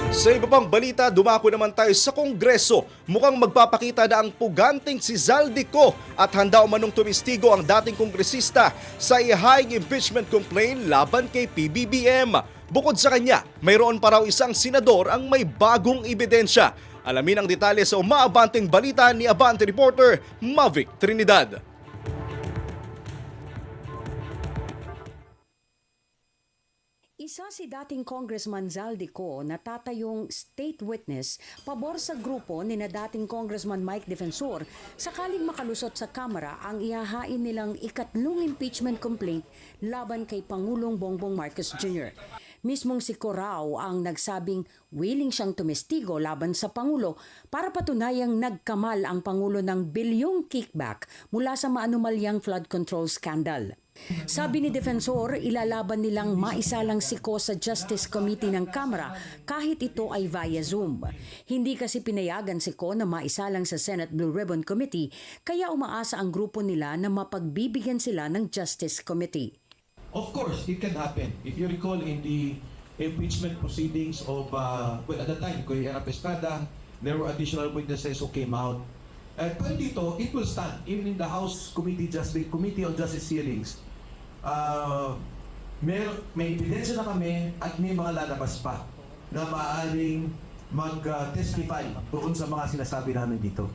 Sa iba pang balita, dumako naman tayo sa Kongreso. Mukhang magpapakita na ang puganting si Zaldico at handa umanong tumistigo ang dating kongresista sa ihaing impeachment complaint laban kay PBBM. Bukod sa kanya, mayroon pa raw isang senador ang may bagong ebidensya. Alamin ang detalye sa umaabanteng balita ni Abante reporter Mavic Trinidad. Isa si dating Congressman Zaldico na tatayong state witness pabor sa grupo ni na dating Congressman Mike Defensor sakaling makalusot sa Kamara ang ihahain nilang ikatlong impeachment complaint laban kay Pangulong Bongbong Marcos Jr. Mismong si Corao ang nagsabing willing siyang tumestigo laban sa Pangulo para patunayang nagkamal ang Pangulo ng bilyong kickback mula sa maanumalyang flood control scandal. Sabi ni Defensor, ilalaban nilang maisalang si Ko sa Justice Committee ng Kamara kahit ito ay via Zoom. Hindi kasi pinayagan si Ko na maisalang sa Senate Blue Ribbon Committee kaya umaasa ang grupo nila na mapagbibigyan sila ng Justice Committee. Of course, it can happen. If you recall in the impeachment proceedings of, at the time, Kuya Erap Estrada, there were additional witnesses who came out. Pero dito, it will stand, even in the House Committee on Justice hearings. May ebidensya na kami at may mga lalabas pa na maaaring mag-testify doon sa mga sinasabi namin dito.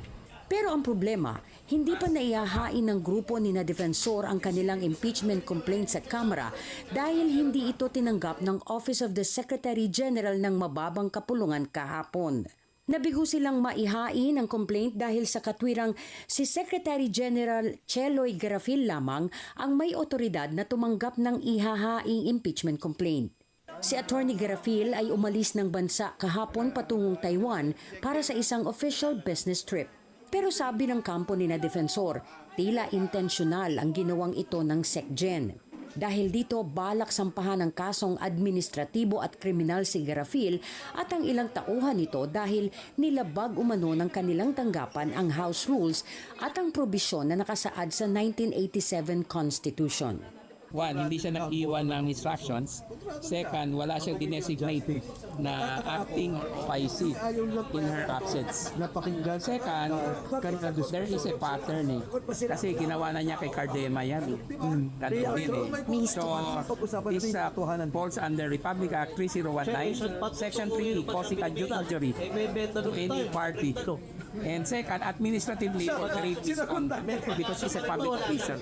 Pero ang problema, hindi pa naihahain ng grupo ni na Defensor ang kanilang impeachment complaint sa Kamara dahil hindi ito tinanggap ng Office of the Secretary General ng mababang kapulungan kahapon. Nabigo silang maihain ang complaint dahil sa katwirang si Secretary General Cheloy Garafil lamang ang may otoridad na tumanggap ng ihahaing impeachment complaint. Si Attorney Garafil ay umalis ng bansa kahapon patungong Taiwan para sa isang official business trip. Pero sabi ng kampo ni na Defensor, tila intensyonal ang ginawang ito ng SecGen. Dahil dito, balak sampahan ng kasong administratibo at kriminal si Garafil at ang ilang tauhan nito dahil nilabag umano ng kanilang tanggapan ang House Rules at ang probisyon na nakasaad sa 1987 Constitution. One, hindi siya nag-iwan ng instructions. Second, wala siyang dinesignate na acting PIC in her absence. Second, there is a pattern Kasi ginawa na niya kay Cardema yan Ganun din So, this falls under Republic Act 3019, Section 3, causing adjudicature to any party. And second, administratively, because it's a public official.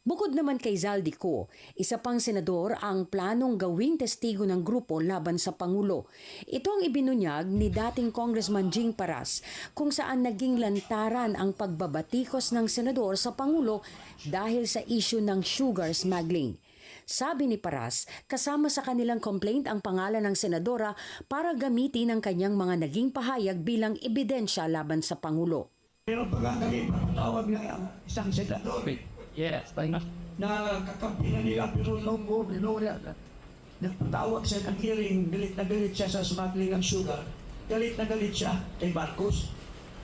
Bukod naman kay Zaldico, isa pang senador ang planong gawing testigo ng grupo laban sa Pangulo. Ito ang ibinunyag ni dating Congressman Jing Paras kung saan naging lantaran ang pagbabatikos ng senador sa Pangulo dahil sa issue ng sugar smuggling. Sabi ni Paras, kasama sa kanilang complaint ang pangalan ng senadora para gamitin ang kanyang mga naging pahayag bilang ebidensya laban sa Pangulo. Pero pagkakali, tawag na isang senador. Yes, Na kakampi na nila pero lumbo, binura. Nagpatawag siya ng hearing, galit na galit siya sa smuggling ng sugar. Galit na galit siya kay Marcos.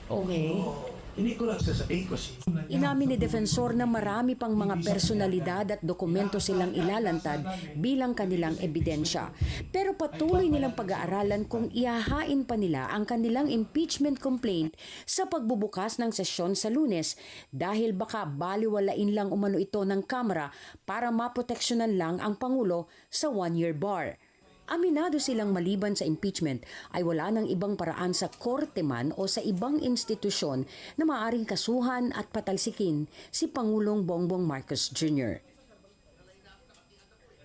Okay. Hindi ko lang sasabihin ko siya. Inamin ni Defensor na marami pang mga personalidad at dokumento silang ilalantad bilang kanilang ebidensya. Pero patuloy nilang pag-aaralan kung ihahain pa nila ang kanilang impeachment complaint sa pagbubukas ng sesyon sa Lunes dahil baka baliwalain lang umano ito ng Kamara para maproteksyonan lang ang Pangulo sa one-year bar. Aminado silang maliban sa impeachment ay wala nang ibang paraan sa korte man o sa ibang institusyon na maaaring kasuhan at patalsikin si Pangulong Bongbong Marcos Jr.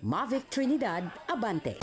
Mavic Trinidad, Abante.